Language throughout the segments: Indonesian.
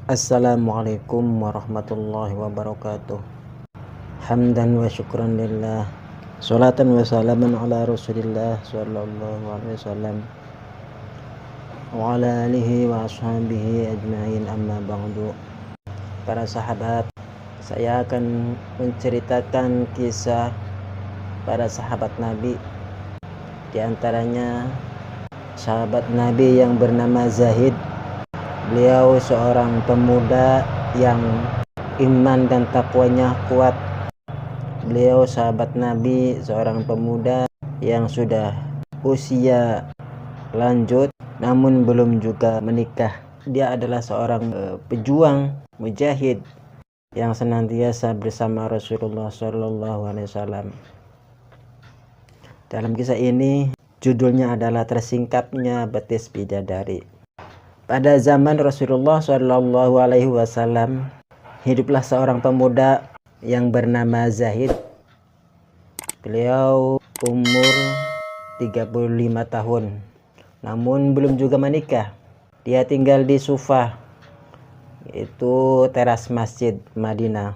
Assalamualaikum warahmatullahi wabarakatuh. Hamdan wa syukran lillah. Salatan wa salaman ala Rasulillah sallallahu alaihi wasallam wa ala alihi wa ashabihi ajma'in, amma ba'du. Para sahabat, saya akan menceritakan kisah para sahabat Nabi. Di antaranya sahabat Nabi yang bernama Zahid. Beliau seorang pemuda yang iman dan takwanya kuat. Beliau sahabat Nabi, seorang pemuda yang sudah usia lanjut namun belum juga menikah. Dia adalah seorang pejuang, mujahid yang senantiasa bersama Rasulullah SAW. Dalam kisah ini judulnya adalah Tersingkapnya Betis Bidadari. Pada zaman Rasulullah SAW, hiduplah seorang pemuda yang bernama Zahid. Beliau umur 35 tahun, namun belum juga menikah. Dia tinggal di Sufah, itu teras masjid Madinah.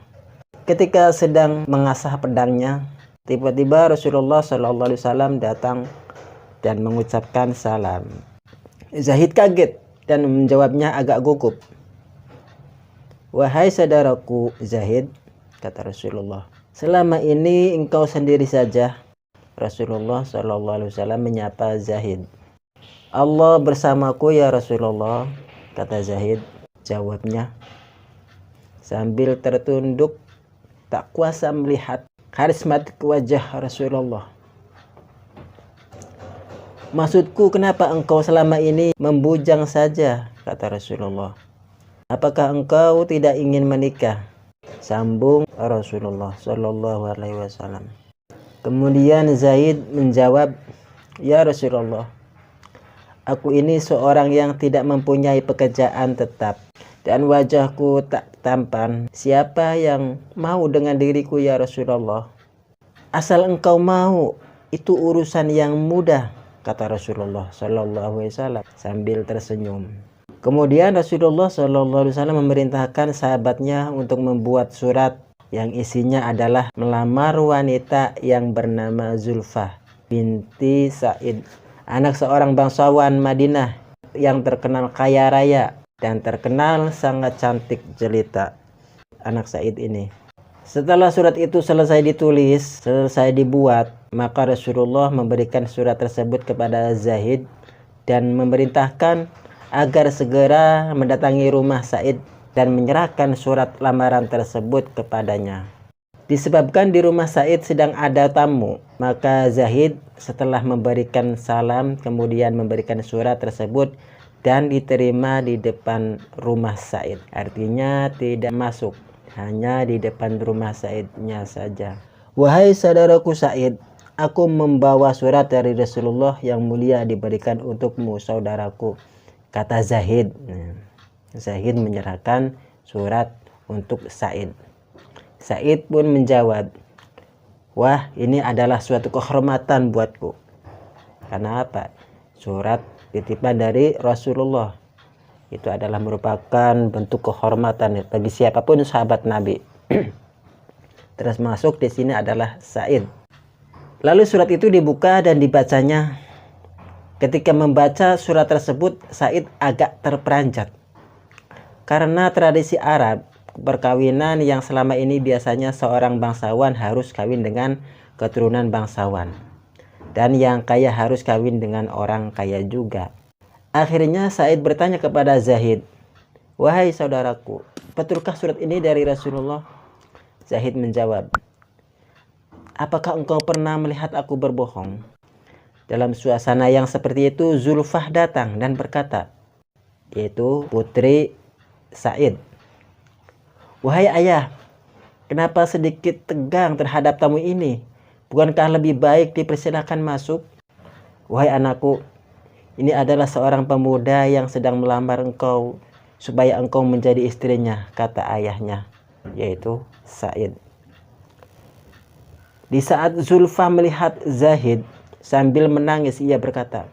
Ketika sedang mengasah pedangnya, tiba-tiba Rasulullah SAW datang dan mengucapkan salam. Zahid kaget dan menjawabnya agak gugup. "Wahai saudaraku Zahid," kata Rasulullah, "selama ini engkau sendiri saja." Rasulullah SAW menyapa Zahid. "Allah bersamaku ya Rasulullah," kata Zahid. Jawabnya sambil tertunduk, tak kuasa melihat karismatik wajah Rasulullah. "Maksudku, kenapa engkau selama ini membujang saja?" kata Rasulullah. "Apakah engkau tidak ingin menikah?" sambung Rasulullah SAW. Kemudian Zaid menjawab, "Ya Rasulullah, aku ini seorang yang tidak mempunyai pekerjaan tetap dan wajahku tak tampan. Siapa yang mau dengan diriku ya Rasulullah?" "Asal engkau mau, itu urusan yang mudah," kata Rasulullah SAW sambil tersenyum. Kemudian Rasulullah SAW memerintahkan sahabatnya untuk membuat surat yang isinya adalah melamar wanita yang bernama Zulfah binti Sa'id, anak seorang bangsawan Madinah yang terkenal kaya raya dan terkenal sangat cantik jelita. Anak Sa'id ini. Setelah surat itu selesai ditulis, selesai dibuat, maka Rasulullah memberikan surat tersebut kepada Zahid dan memerintahkan agar segera mendatangi rumah Sa'id dan menyerahkan surat lamaran tersebut kepadanya. Disebabkan di rumah Sa'id sedang ada tamu, maka Zahid setelah memberikan salam kemudian memberikan surat tersebut dan diterima di depan rumah Sa'id. Artinya tidak masuk, hanya di depan rumah Sa'idnya saja. "Wahai saudaraku Sa'id, aku membawa surat dari Rasulullah yang mulia diberikan untukmu saudaraku," kata Zahid. Zahid menyerahkan surat untuk Sa'id. Sa'id pun menjawab, "Wah, ini adalah suatu kehormatan buatku." Karena apa? Surat titipan dari Rasulullah. Itu adalah merupakan bentuk kehormatan bagi siapapun sahabat Nabi. Terus masuk di sini adalah Sa'id. Lalu surat itu dibuka dan dibacanya. Ketika membaca surat tersebut, Sa'id agak terperanjat. Karena tradisi Arab, perkawinan yang selama ini biasanya seorang bangsawan harus kawin dengan keturunan bangsawan. Dan yang kaya harus kawin dengan orang kaya juga. Akhirnya Sa'id bertanya kepada Zahid, "Wahai saudaraku, betulkah surat ini dari Rasulullah?" Zahid menjawab, "Apakah engkau pernah melihat aku berbohong?" Dalam suasana yang seperti itu, Zulfah datang dan berkata, yaitu putri Sa'id, "Wahai ayah, kenapa sedikit tegang terhadap tamu ini? Bukankah lebih baik dipersilakan masuk?" "Wahai anakku, ini adalah seorang pemuda yang sedang melamar engkau supaya engkau menjadi istrinya," kata ayahnya, yaitu Sa'id. Di saat Zulfah melihat Zahid, sambil menangis ia berkata,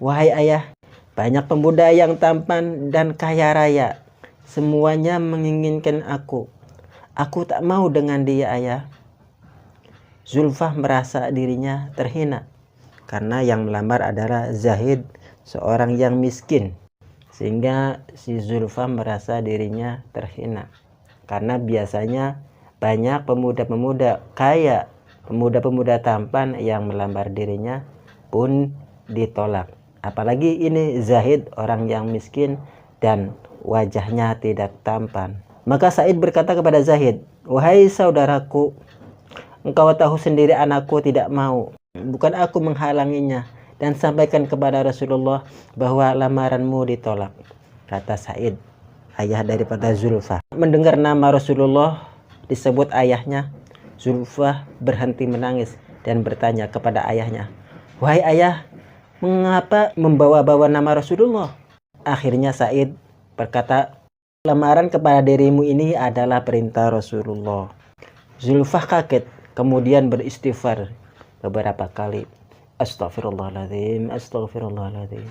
"Wahai ayah, banyak pemuda yang tampan dan kaya raya, Semuanya menginginkan aku. Aku tak mau dengan dia, ayah. Zulfah merasa dirinya terhina karena yang melamar adalah Zahid, seorang yang miskin. Sehingga si Zulfah merasa dirinya terhina karena biasanya banyak pemuda-pemuda kaya, pemuda-pemuda tampan yang melamar dirinya pun ditolak. Apalagi ini Zahid, orang yang miskin dan wajahnya tidak tampan. Maka Said berkata kepada Zahid, "Wahai saudaraku, engkau tahu sendiri anakku tidak mau. Bukan aku menghalanginya, dan sampaikan kepada Rasulullah bahwa lamaranmu ditolak." Kata Said, ayah daripada Zulfah. Mendengar nama Rasulullah disebut ayahnya, Zulfah berhenti menangis dan bertanya kepada ayahnya, "Wahai ayah, mengapa membawa-bawa nama Rasulullah?" Akhirnya Said berkata, "Lamaran kepada dirimu ini adalah perintah Rasulullah." Zulfah kaget, kemudian beristighfar beberapa kali. Astaghfirullahaladzim, astaghfirullahaladzim,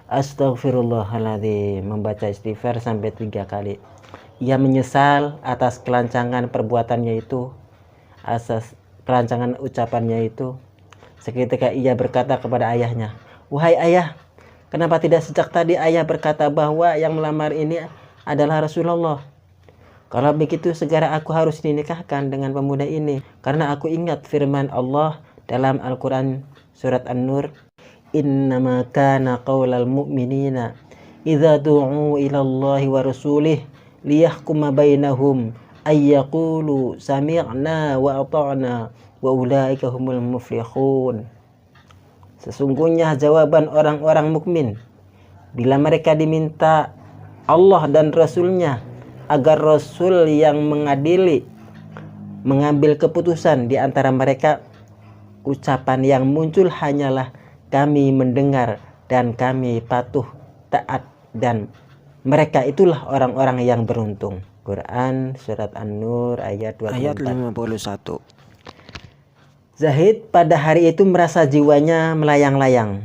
astaghfirullahaladzim. Membaca istighfar sampai 3 kali. Ia menyesal atas kelancangan perbuatannya itu, atas kelancangan ucapannya itu. Seketika ia berkata kepada ayahnya, "Wahai ayah, kenapa tidak sejak tadi ayah berkata bahwa yang melamar ini adalah Rasulullah? Kalau begitu segera aku harus dinikahkan dengan pemuda ini, karena aku ingat firman Allah dalam Al-Quran surat An-Nur, innama kana qaulal mu'minina idza du'u ila Allahi wa rasulih liyahkuma bainahum ayyaqulu sami'na wa ata'na wa ulaika humul muflihun." Sesungguhnya jawaban orang-orang mukmin bila mereka diminta Allah dan Rasulnya agar Rasul yang mengadili, mengambil keputusan di antara mereka, ucapan yang muncul hanyalah kami mendengar dan kami patuh taat, dan mereka itulah orang-orang yang beruntung. Quran surat An-Nur ayat 24. Ayat 51. Zahid pada hari itu merasa jiwanya melayang-layang,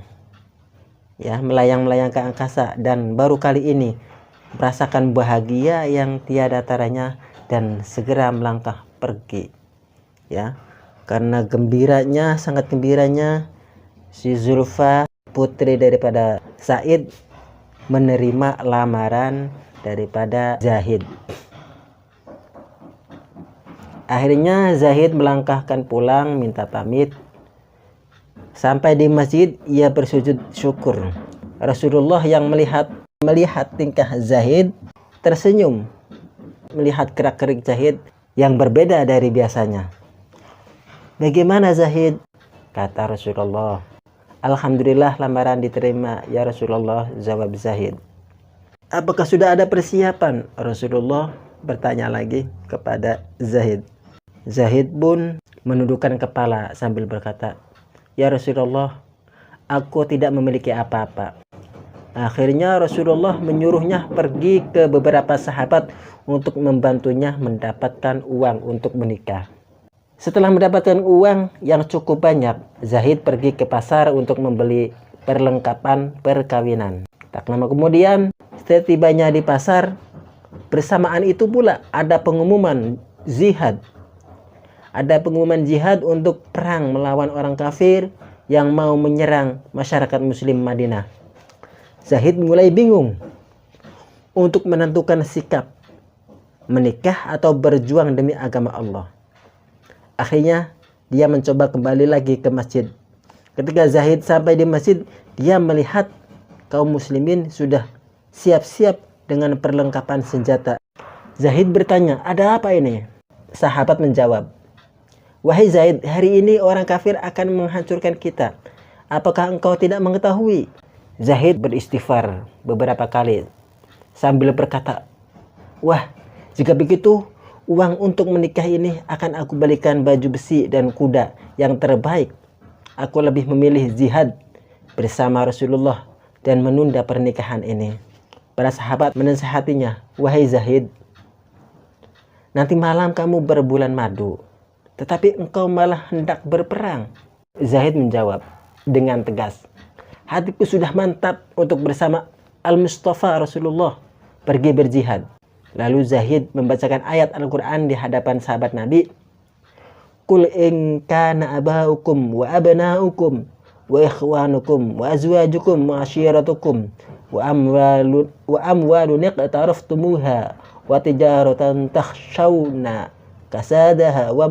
ya, melayang-layang ke angkasa, dan baru kali ini merasakan bahagia yang tiada taranya dan segera melangkah pergi, ya. Karena gembiranya, sangat gembiranya, si Zulfah, putri daripada Said, menerima lamaran daripada Zahid. Akhirnya Zahid melangkahkan pulang, minta pamit. Sampai di masjid ia bersujud syukur. Rasulullah yang melihat tingkah Zahid tersenyum, melihat gerak-gerik Zahid yang berbeda dari biasanya. "Bagaimana Zahid?" kata Rasulullah. "Alhamdulillah lamaran diterima ya Rasulullah," jawab Zahid. "Apakah sudah ada persiapan?" Rasulullah bertanya lagi kepada Zahid. Zahid pun menundukkan kepala sambil berkata, "Ya Rasulullah, aku tidak memiliki apa-apa." Akhirnya Rasulullah menyuruhnya pergi ke beberapa sahabat untuk membantunya mendapatkan uang untuk menikah. Setelah mendapatkan uang yang cukup banyak, Zahid pergi ke pasar untuk membeli perlengkapan perkawinan. Tak lama kemudian, setibanya di pasar, bersamaan itu pula ada pengumuman jihad. Ada pengumuman jihad untuk perang melawan orang kafir yang mau menyerang masyarakat muslim Madinah. Zahid mulai bingung untuk menentukan sikap, menikah atau berjuang demi agama Allah. Akhirnya dia mencoba kembali lagi ke masjid. Ketika Zahid sampai di masjid, dia melihat kaum muslimin sudah siap-siap dengan perlengkapan senjata. Zahid bertanya, "Ada apa ini?" Sahabat menjawab, "Wahai Zahid, hari ini orang kafir akan menghancurkan kita. Apakah engkau tidak mengetahui?" Zahid beristighfar beberapa kali sambil berkata, "Wah, jika begitu, uang untuk menikah ini akan aku belikan baju besi dan kuda yang terbaik. Aku lebih memilih jihad bersama Rasulullah dan menunda pernikahan ini." Para sahabat menasihatinya, "Wahai Zahid, nanti malam kamu berbulan madu, tetapi engkau malah hendak berperang." Zahid menjawab dengan tegas, "Hatiku sudah mantap untuk bersama Al-Mustafa Rasulullah pergi berjihad. Lalu Zahid membacakan ayat Al-Quran di hadapan sahabat Nabi. Qul in kana abaukum wa abnaukum wa ikhwanukum wa azwajukum wa ashiratukum wa amwalun iqtaraftumuha wa tijaratan takhshawna kasadaha wa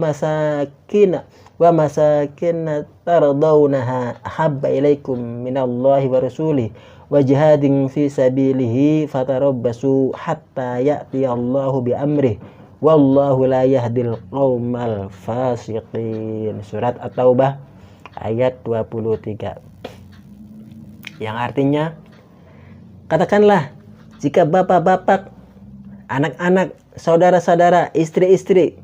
masakin tardawnaha ahabba ilaikum minallahi wa rasulih wa jihadin fi sabilihi fatarabbasu hatta ya'tiyallahu bi amrih wallahu la yahdil qaumal fasiqin. Surat At-Taubah ayat 23. Yang artinya, katakanlah, jika bapak-bapak, anak-anak, saudara-saudara, istri-istri,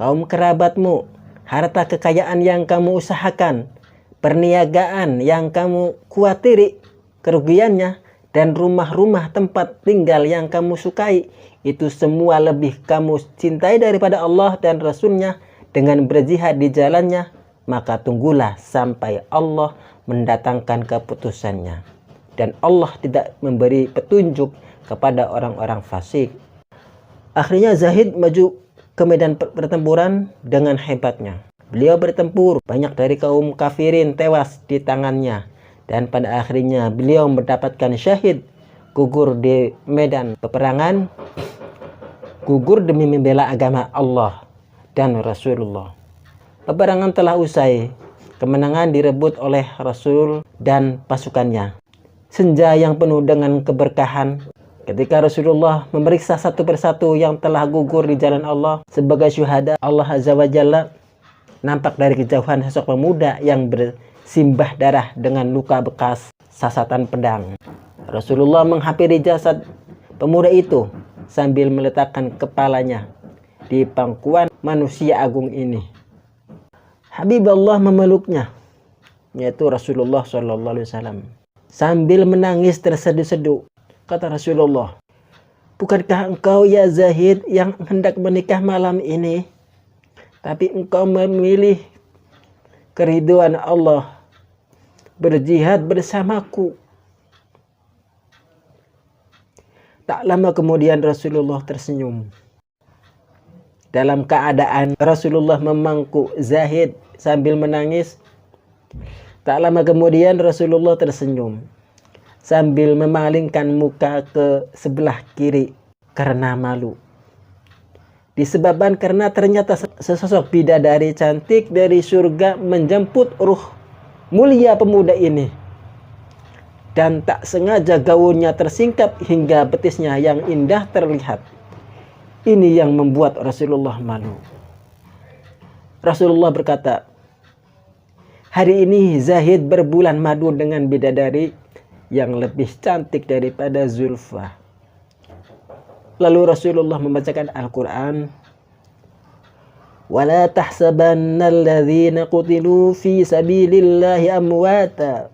kaum kerabatmu, harta kekayaan yang kamu usahakan, perniagaan yang kamu khuatiri kerugiannya, dan rumah-rumah tempat tinggal yang kamu sukai, itu semua lebih kamu cintai daripada Allah dan Rasul-Nya dengan berjihad di jalannya, maka tunggulah sampai Allah mendatangkan keputusannya. Dan Allah tidak memberi petunjuk kepada orang-orang fasik. Akhirnya Zahid maju ke medan pertempuran dengan hebatnya. Beliau bertempur, banyak dari kaum kafirin tewas di tangannya. Dan pada akhirnya beliau mendapatkan syahid, gugur di medan peperangan, gugur demi membela agama Allah dan Rasulullah. Peperangan telah usai, kemenangan direbut oleh Rasul dan pasukannya. Senja yang penuh dengan keberkahan, ketika Rasulullah memeriksa satu persatu yang telah gugur di jalan Allah sebagai syuhada Allah Azza wa Jalla, nampak dari kejauhan sosok pemuda yang bersimbah darah dengan luka bekas sasatan pedang. Rasulullah menghampiri jasad pemuda itu sambil meletakkan kepalanya di pangkuan manusia agung ini. Habibullah memeluknya, yaitu Rasulullah SAW, sambil menangis terseduh-seduh. Kata Rasulullah, bukankah engkau ya Zahid yang hendak menikah malam ini, tapi engkau memilih keridhaan Allah, berjihad bersamaku. Tak lama kemudian Rasulullah tersenyum. Dalam keadaan Rasulullah memangku Zahid sambil menangis, tak lama kemudian Rasulullah tersenyum sambil memalingkan muka ke sebelah kiri karena malu. Disebabkan karena ternyata sesosok bidadari cantik dari surga menjemput ruh mulia pemuda ini. Dan tak sengaja gaunnya tersingkap hingga betisnya yang indah terlihat. Ini yang membuat Rasulullah malu. Rasulullah berkata, hari ini Zahid berbulan madu dengan bidadari yang lebih cantik daripada Zulfa. Lalu Rasulullah membacakan Al-Quran. وَلَا تَحْسَبَنَّ الَّذِينَ قُتِلُوا فِي سَبِيلِ اللَّهِ أَمْوَاتًا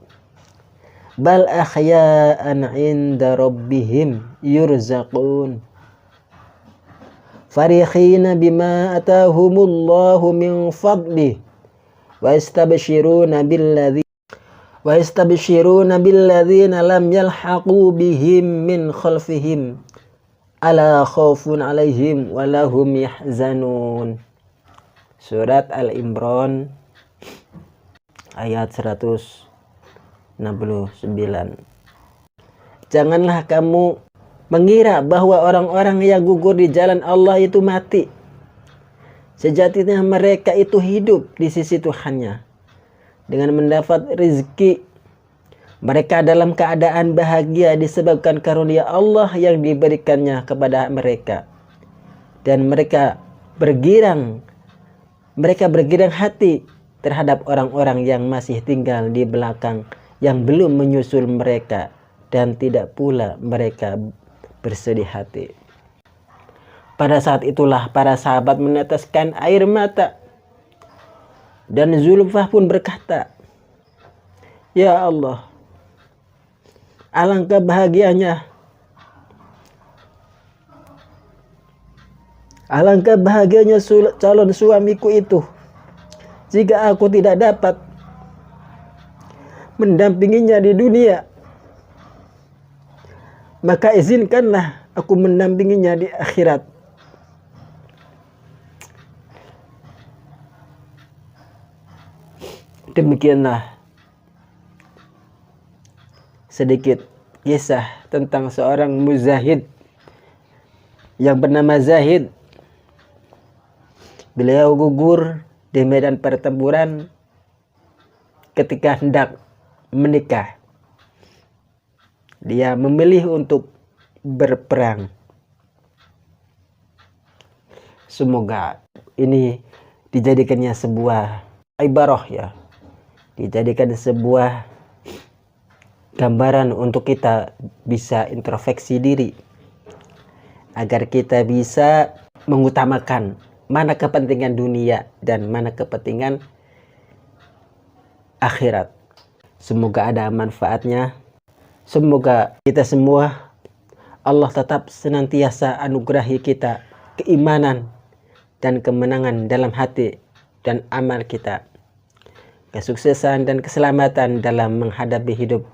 بَلْ أَحْيَاءً عِنْدَ رَبِّهِمْ يُرْزَقُونَ فَرِحِينَ بِمَا أَتَاهُمُ اللَّهُ مِنْ فَضْلِهِ وَيَسْتَبْشِرُونَ بِالَّذِينَ لَمْ يَلْحَقُوا بِهِمْ مِنْ خَلْفِهِمْ أَلَا خَوْفٌ عَلَيْهِمْ وَلَا هُمْ يَحْزَنُونَ. Surat Al-Imran ayat 169. Janganlah kamu mengira bahwa orang-orang yang gugur di jalan Allah itu mati. Sejatinya mereka itu hidup di sisi Tuhannya dengan mendapat rezeki. Mereka dalam keadaan bahagia disebabkan karunia Allah yang diberikannya kepada mereka. Dan mereka bergirang hati terhadap orang-orang yang masih tinggal di belakang yang belum menyusul mereka, dan tidak pula mereka bersedih hati. Pada saat itulah para sahabat meneteskan air mata, dan Zulfah pun berkata, ya Allah, alangkah bahagianya calon suamiku itu jika aku tidak dapat mendampinginya di dunia. Maka izinkanlah aku mendampinginya di akhirat. Demikianlah sedikit kisah tentang seorang muzahid yang bernama Zahid. Beliau gugur di medan pertempuran ketika hendak menikah. Dia memilih untuk berperang. Semoga ini dijadikannya sebuah ibarah ya. Dijadikan sebuah gambaran untuk kita bisa introspeksi diri. Agar kita bisa mengutamakan mana kepentingan dunia dan mana kepentingan akhirat. Semoga ada manfaatnya. Semoga kita semua Allah tetap senantiasa anugerahi kita keimanan dan kemenangan dalam hati dan amal kita. Kesuksesan dan keselamatan dalam menghadapi hidup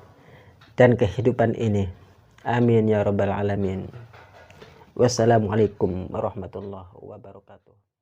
dan kehidupan ini. Amin ya rabbal alamin. Wassalamualaikum warahmatullahi wabarakatuh.